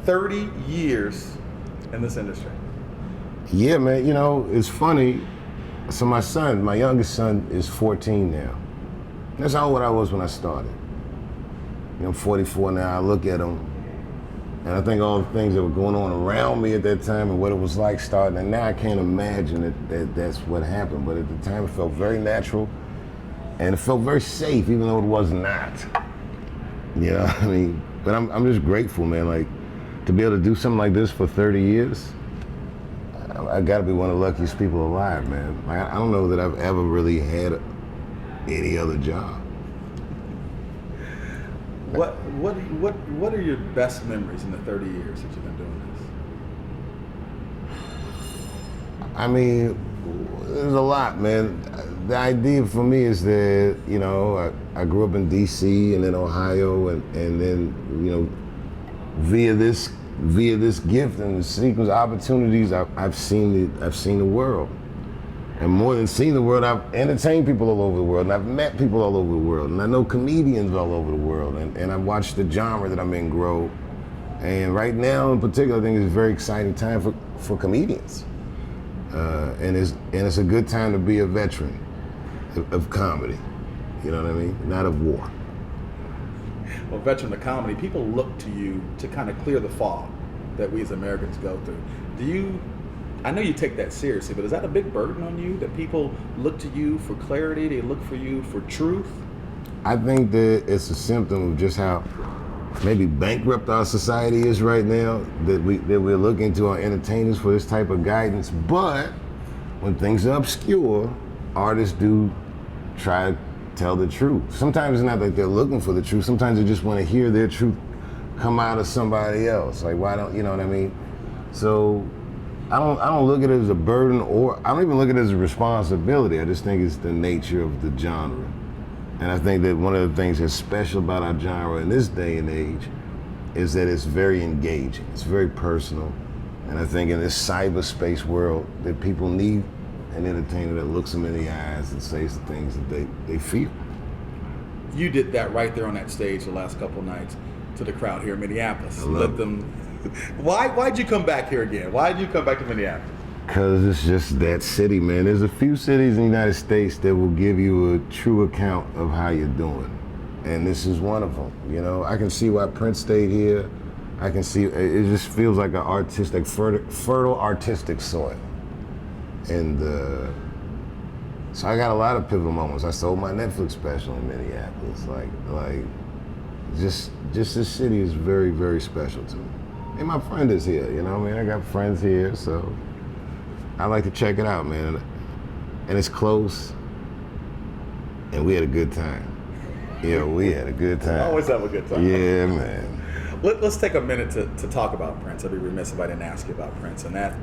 30 years in this industry. Yeah, man, you know, it's funny. So my youngest son is 14 now. That's how old I was when I started. You know, I'm 44 now. I look at him, and I think all the things that were going on around me at that time and what it was like starting, and now I can't imagine that that's what happened. But at the time, it felt very natural, and it felt very safe, even though it was not. You know what I mean? But I'm just grateful, man, like, to be able to do something like this for 30 years, I gotta be one of the luckiest people alive, man. Like, I don't know that I've ever really had any other job. What are your best memories in the 30 years that you've been doing this? I mean, there's a lot, man. The idea for me is that, you know, I grew up in DC and then Ohio, and then, you know, via this gift and the sequence of opportunities, I've seen the world. And more than seeing the world, I've entertained people all over the world, and I've met people all over the world, and I know comedians all over the world, and I've watched the genre that I'm in grow. And right now, in particular, I think it's a very exciting time for comedians. And it's a good time to be a veteran of comedy. You know what I mean? Not of war. Well, veteran of comedy, people look to you to kind of clear the fog that we as Americans go through. I know you take that seriously, but is that a big burden on you, that people look to you for clarity, they look for you for truth? I think that it's a symptom of just how maybe bankrupt our society is right now, that we're looking to our entertainers for this type of guidance. But when things are obscure, artists do try to tell the truth. Sometimes it's not like they're looking for the truth. Sometimes they just want to hear their truth come out of somebody else. Like, why don't, you know what I mean? So I don't look at it as a burden, or I don't even look at it as a responsibility. I just think it's the nature of the genre. And I think that one of the things that's special about our genre in this day and age is that it's very engaging. It's very personal. And I think in this cyberspace world that people need an entertainer that looks them in the eyes and says the things that they feel. You did that right there on that stage the last couple of nights to the crowd here in Minneapolis. Let them. Why'd you come back here again? Why'd you come back to Minneapolis? Because it's just that city, man. There's a few cities in the United States that will give you a true account of how you're doing. And this is one of them. You know, I can see why Prince stayed here. I can see, it just feels like an artistic, fertile artistic soil. And so I got a lot of pivotal moments. I sold my Netflix special in Minneapolis. Like, just this city is very, very special to me. And my friend is here, you know what I mean? I got friends here, so I like to check it out, man. And it's close, and we had a good time. Yeah, we had a good time. Always have a good time. Yeah, man. Let's take a minute to talk about Prince. I'd be remiss if I didn't ask you about Prince. And that,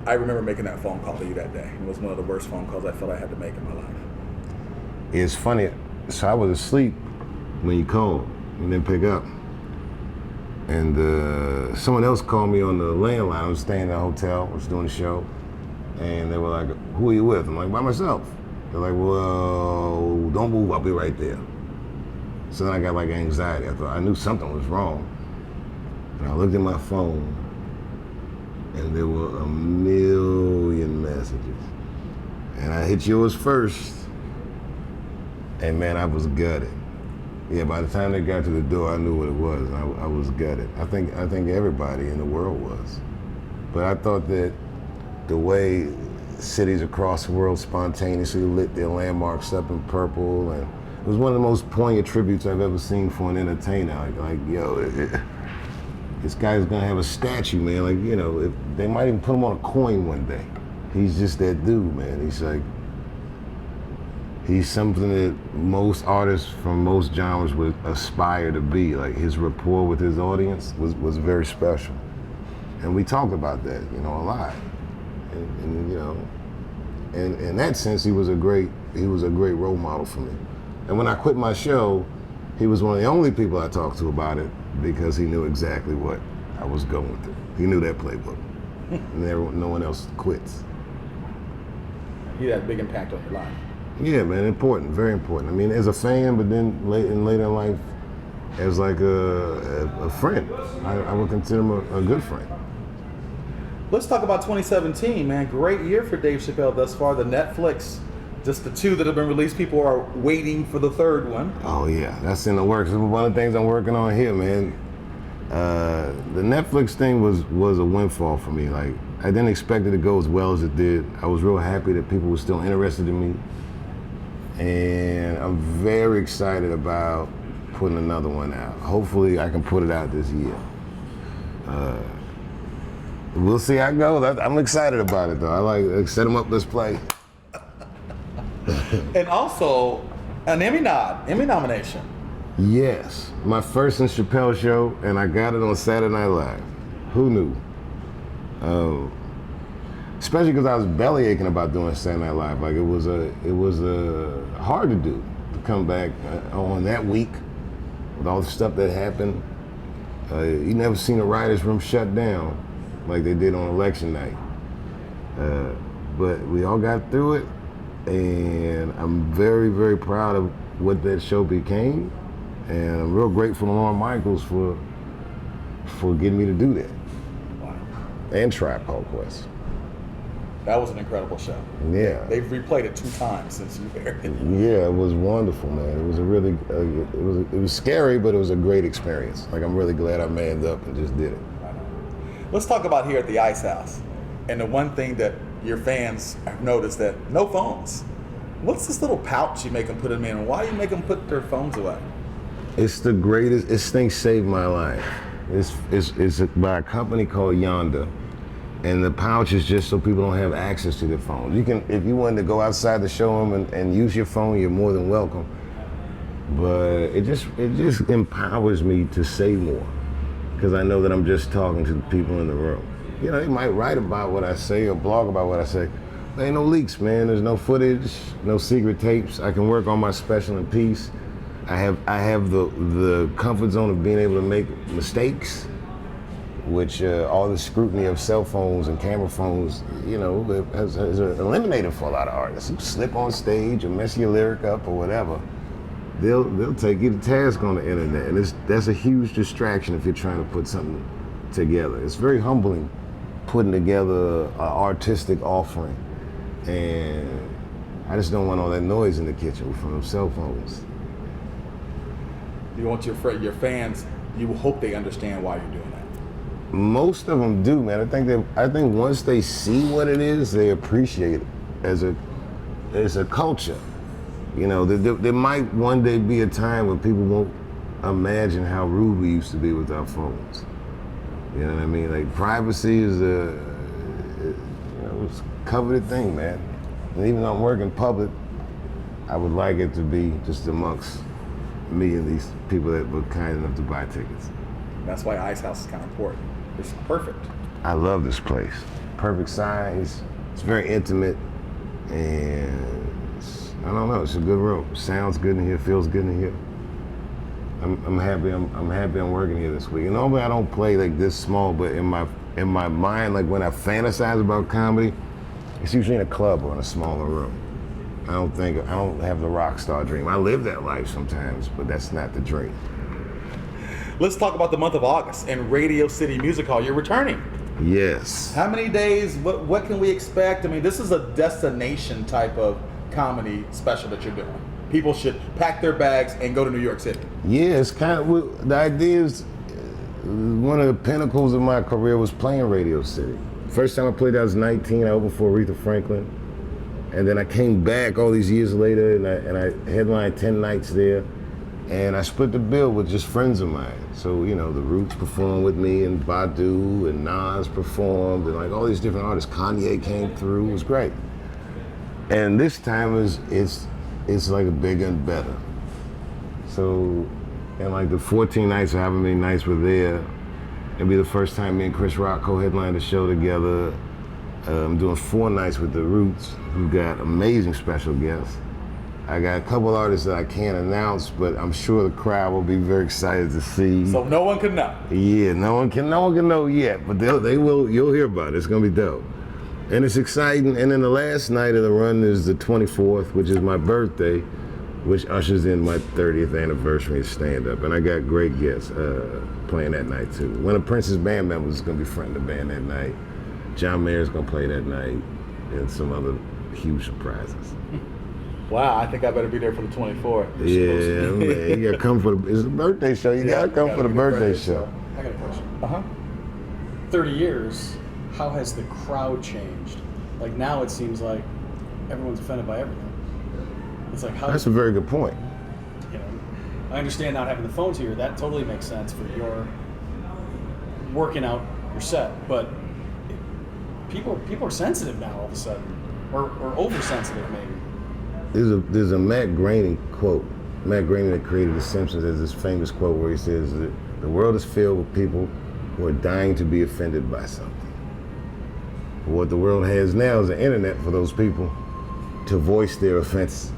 I remember making that phone call to you that day. It was one of the worst phone calls I felt I had to make in my life. It's funny. So I was asleep when you called and didn't pick up. And someone else called me on the landline. I was staying in a hotel, I was doing a show. And they were like, "Who are you with?" I'm like, "By myself." They're like, "Well, don't move, I'll be right there." So then I got like anxiety. I knew something was wrong. And I looked at my phone, and there were a million messages. And I hit yours first, and man, I was gutted. Yeah, by the time they got to the door, I knew what it was. I was gutted. I think everybody in the world was. But I thought that the way cities across the world spontaneously lit their landmarks up in purple, and it was one of the most poignant tributes I've ever seen for an entertainer. Like yo, this guy's gonna have a statue, man. Like, you know, they might even put him on a coin one day. He's just that dude, man. He's something that most artists from most genres would aspire to be. Like, his rapport with his audience was very special. And we talked about that, you know, a lot. And you know, and in that sense, he was a great role model for me. And when I quit my show, he was one of the only people I talked to about it, because he knew exactly what I was going through. He knew that playbook. And no one else quits. He had a big impact on your life. Yeah, man, important, very important. I mean, as a fan, but then later in life, as like a friend. I would consider him a good friend. Let's talk about 2017, man. Great year for Dave Chappelle thus far. The Netflix, just the two that have been released. People are waiting for the third one. Oh yeah, that's in the works. One of the things I'm working on here, man. The Netflix thing was a windfall for me. Like, I didn't expect it to go as well as it did. I was real happy that people were still interested in me. And I'm very excited about putting another one out. Hopefully I can put it out this year. We'll see how it goes. I'm excited about it though. I like set them up, let's play. And also an Emmy nomination. Yes, my first in Chappelle show, and I got it on Saturday Night Live. Who knew? Especially because I was belly aching about doing Saturday Night Live. Like it was hard to do, to come back on that week with all the stuff that happened. You never seen a writer's room shut down like they did on election night. But we all got through it, and I'm very, very proud of what that show became. And I'm real grateful to Lauren Michaels for getting me to do that. Wow. And Tribe Called Quest. That was an incredible show. Yeah. They've replayed it 2 times since you aired it. Yeah, it was wonderful, man. It was a really, it was scary, but it was a great experience. Like, I'm really glad I manned up and just did it. I know. Let's talk about here at the Ice House. And the one thing that your fans have noticed, that no phones. What's this little pouch you make them put them in? And why do you make them put their phones away? It's the greatest. This thing saved my life. It's by a company called Yonder, and the pouch is just so people don't have access to their phones. You can, if you wanted to go outside to show them and use your phone, you're more than welcome. But it just empowers me to say more, because I know that I'm just talking to the people in the room. You know, they might write about what I say or blog about what I say. There ain't no leaks, man. There's no footage, no secret tapes. I can work on my special in peace. I have the comfort zone of being able to make mistakes, which all the scrutiny of cell phones and camera phones, you know, has eliminated for a lot of artists. You slip on stage or mess your lyric up or whatever, they'll take you to task on the internet, and that's a huge distraction if you're trying to put something together. It's very humbling putting together an artistic offering, and I just don't want all that noise in the kitchen from them cell phones. You want your fans, you hope they understand why you're doing that. Most of them do, man. I think once they see what it is, they appreciate it as a culture. You know, there might one day be a time when people won't imagine how rude we used to be with our phones. You know what I mean? Like, privacy is it's a coveted thing, man. And even though I'm working public, I would like it to be just amongst me and these people that were kind enough to buy tickets. That's why Ice House is kind of important. It's perfect. I love this place. Perfect size. It's very intimate, and I don't know. It's a good room. Sounds good in here. Feels good in here. I'm happy. I'm happy I'm working here this week. And normally I don't play like this small, but in my mind, like when I fantasize about comedy, it's usually in a club or in a smaller room. I don't have the rock star dream. I live that life sometimes, but that's not the dream. Let's talk about the month of August and Radio City Music Hall. You're returning. Yes. How many days? What can we expect? I mean, this is a destination type of comedy special that you're doing. People should pack their bags and go to New York City. Yeah, it's kind of, the idea is, one of the pinnacles of my career was playing Radio City. First time I played, I was 19. I opened for Aretha Franklin. And then I came back all these years later, and I headlined 10 nights there, and I split the bill with just friends of mine. So, you know, the Roots performed with me, and Badu and Nas performed, and like all these different artists. Kanye came through. It was great. And this time it's like bigger and better. So, and like the 14 nights or however many nights were there, it'll be the first time me and Chris Rock co-headlined the show together. I'm doing 4 nights with the Roots, who got amazing special guests. I got a couple artists that I can't announce, but I'm sure the crowd will be very excited to see. So no one can know. Yeah, no one can know yet, but they will. You'll hear about it. It's gonna be dope, and it's exciting. And then the last night of the run is the 24th, which is my birthday, which ushers in my 30th anniversary of stand-up. And I got great guests playing that night too. One of Prince's band members is gonna be fronting the band that night. John Mayer's gonna play that night, and some other huge surprises. Wow, I think I better be there for the 24th. Yeah, man, you gotta come for it's a birthday show. You gotta come for the birthday show. I got a question. 30 30 years, how has the crowd changed? Like now it seems like everyone's offended by everything. It's like how That's a very good point. you know, I understand not having the phones here. That totally makes sense for your working out your set, but people are sensitive now all of a sudden, or oversensitive maybe. There's a Matt Groening quote. Matt Groening that created The Simpsons has this famous quote where he says that the world is filled with people who are dying to be offended by something. What the world has now is the internet for those people to voice their offense.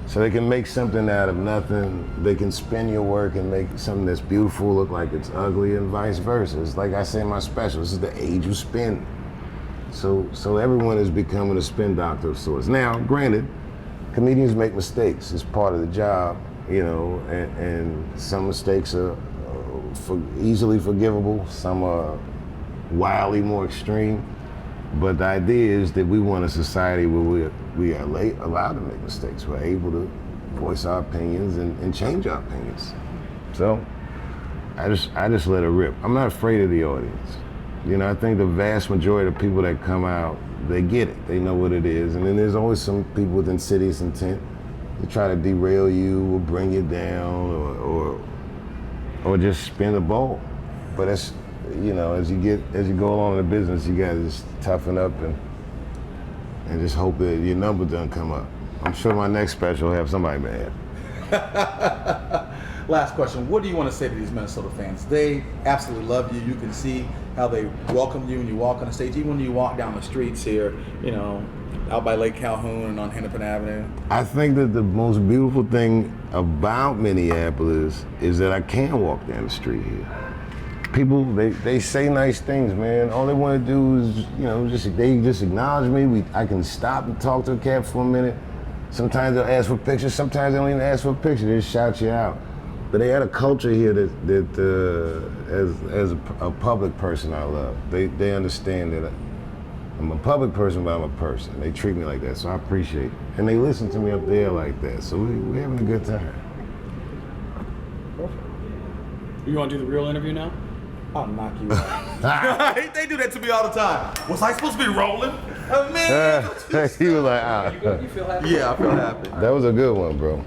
So they can make something out of nothing. They can spin your work and make something that's beautiful look like it's ugly, and vice versa. It's like I say in my special, this is the age of spin. So everyone is becoming a spin doctor of sorts. Now, granted, comedians make mistakes. It's part of the job, you know, and some mistakes are easily forgivable. Some are wildly more extreme. But the idea is that we want a society where we are allowed to make mistakes. We're able to voice our opinions and change our opinions. So I just let it rip. I'm not afraid of the audience. You know, I think the vast majority of people that come out, they get it. They know what it is. And then there's always some people with insidious intent to try to derail you or bring you down or just spin the ball. But that's, you know, as you go along in the business, you gotta just toughen up and just hope that your number doesn't come up. I'm sure my next special will have somebody mad. Last question. What do you want to say to these Minnesota fans? They absolutely love you. You can see how they welcome you when you walk on the stage, even when you walk down the streets here, you know, out by Lake Calhoun and on Hennepin Avenue. I think that the most beautiful thing about Minneapolis is that I can walk down the street here. People, they say nice things, man. All they want to do is, you know, they just acknowledge me. I can stop and talk to a cab for a minute. Sometimes they'll ask for pictures. Sometimes they don't even ask for a picture. They just shout you out. But they had a culture here that as a public person, I love. They understand that I'm a public person, but I'm a person. They treat me like that, so I appreciate it. And they listen to me up there like that, so we're having a good time. Perfect. You want to do the real interview now? I'll knock you out. They do that to me all the time. Was I supposed to be rolling? Man, He was like, You feel happy? yeah, I feel happy. that was a good one, bro.